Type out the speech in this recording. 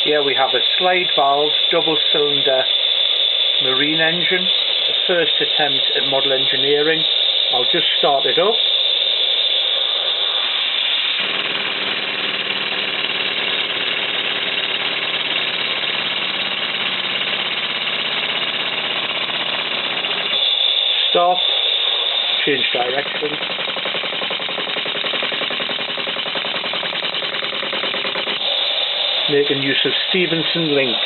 Here we have a slide valve double cylinder marine engine, the first attempt at model engineering. I'll just start it up. Stop, change direction. Making use of Stephenson link.